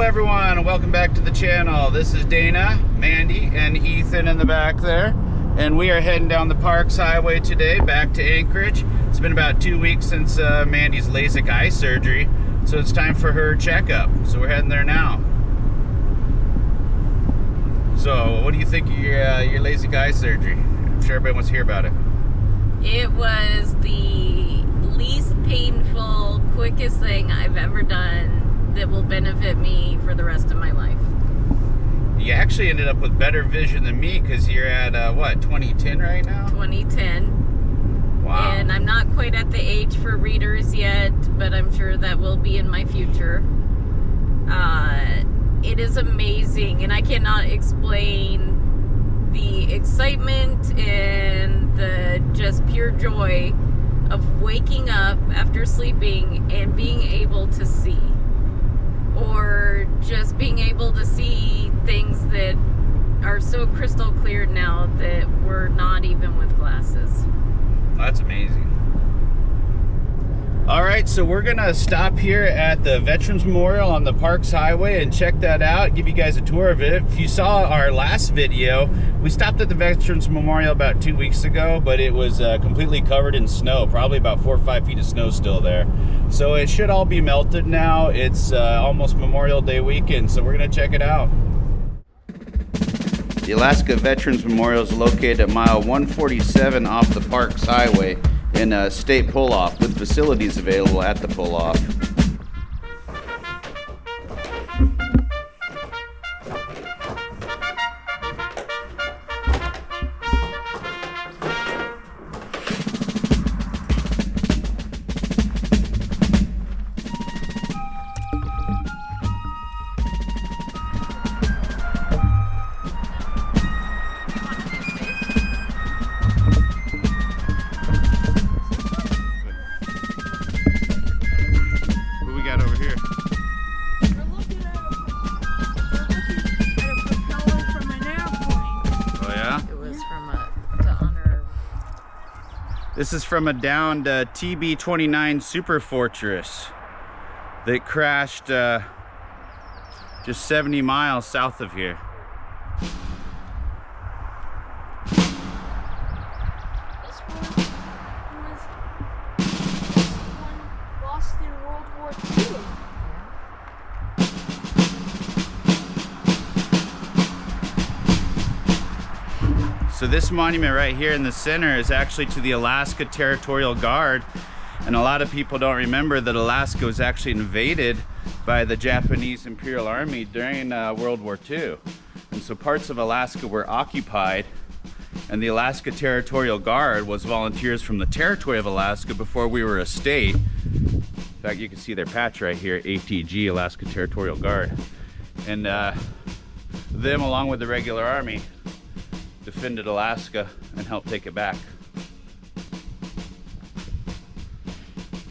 everyone, and welcome back to the channel. This is Dana, Mandy, and Ethan in the back there, and we are heading down the Parks Highway today back to Anchorage. It's been about 2 weeks since Mandy's LASIK eye surgery, so it's time for her checkup. So we're heading there now. So what do you think of your LASIK eye surgery? I'm sure everybody wants to hear about it. It was the least painful, quickest thing I've ever done that will benefit me for the rest of my life. You actually ended up with better vision than me because you're at what, 20/10 right now? 20/10. Wow. And I'm not quite at the age for readers yet, but I'm sure that will be in my future. It is amazing, and I cannot explain the excitement and the just pure joy of waking up after sleeping and being able to see. Or just being able to see things that are so crystal clear now that we're not even with glasses. That's amazing. All right, so we're gonna stop here at the Veterans Memorial on the Parks Highway and check that out, give you guys a tour of it. If you saw our last video, we stopped at the Veterans Memorial about 2 weeks ago, but it was completely covered in snow, probably about 4 or 5 feet of snow still there. So it should all be melted now. It's almost Memorial Day weekend, so we're gonna check it out. The Alaska Veterans Memorial is located at mile 147 off the Parks Highway in a state pull-off with facilities available at the pull-off. This is from a downed TB-29 Super Fortress that crashed just 70 miles south of here. This one lost in World War II. So this monument right here in the center is actually to the Alaska Territorial Guard, and a lot of people don't remember that Alaska was actually invaded by the Japanese Imperial Army during World War II. And so parts of Alaska were occupied, and the Alaska Territorial Guard was volunteers from the territory of Alaska before we were a state. In fact, you can see their patch right here, ATG, Alaska Territorial Guard. And them, along with the regular army, defended Alaska and helped take it back.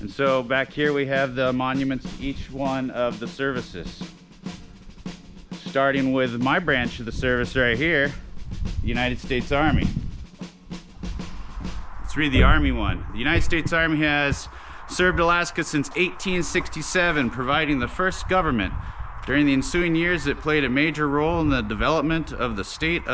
And so back here we have the monuments to each one of the services. Starting with my branch of the service right here, the United States Army. Let's read the Army one. The United States Army has served Alaska since 1867, providing the first government. During the ensuing years, it played a major role in the development of the state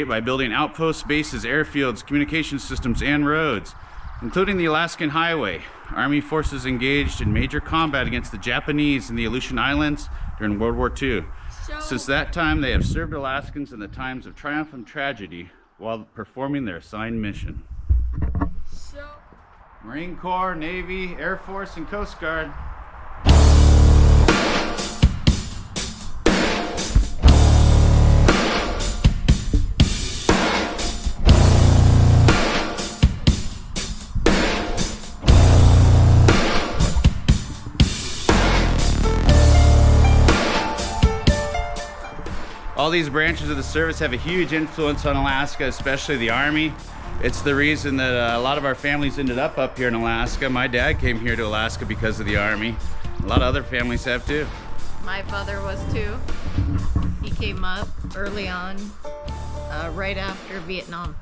by building outposts, bases, airfields, communication systems, and roads, including the Alaskan Highway. Army forces engaged in major combat against the Japanese in the Aleutian Islands during World War II. Since that time, they have served Alaskans in the times of triumph and tragedy while performing their assigned mission. Marine Corps, Navy, Air Force, and Coast Guard. All these branches of the service have a huge influence on Alaska, especially the Army. It's the reason that a lot of our families ended up here in Alaska. My dad came here to Alaska because of the Army. A lot of other families have too. My father was too. He came up early on, right after Vietnam.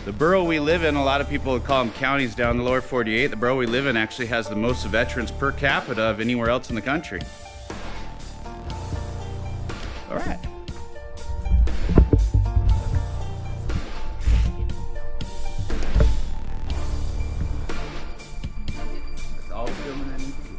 The borough we live in, a lot of people would call them counties down the lower 48. The borough we live in actually has the most veterans per capita of anywhere else in the country. All right. It's all filming I need to do.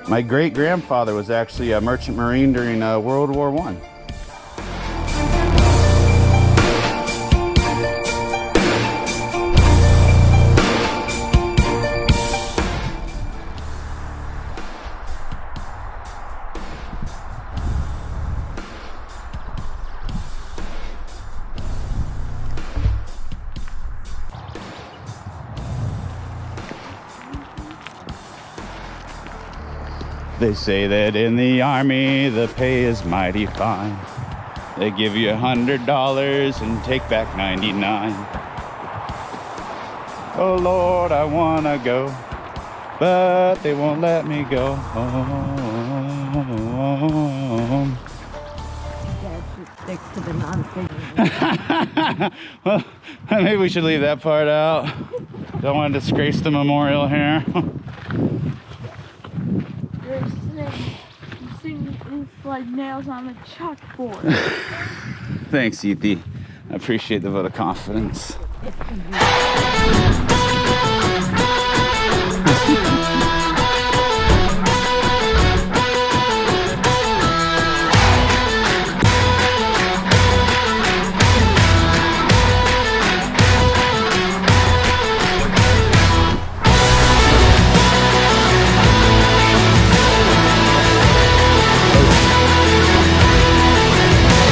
My great-grandfather was actually a merchant marine during World War I. They say that in the Army the pay is mighty fine. They give you $100 and take back 99. Oh Lord, I wanna go, but they won't let me go home. Next to the non-figure. Well, maybe we should leave that part out. Don't want to disgrace the memorial here. It's like nails on a chalkboard. Thanks, Ethan. I appreciate the vote of confidence.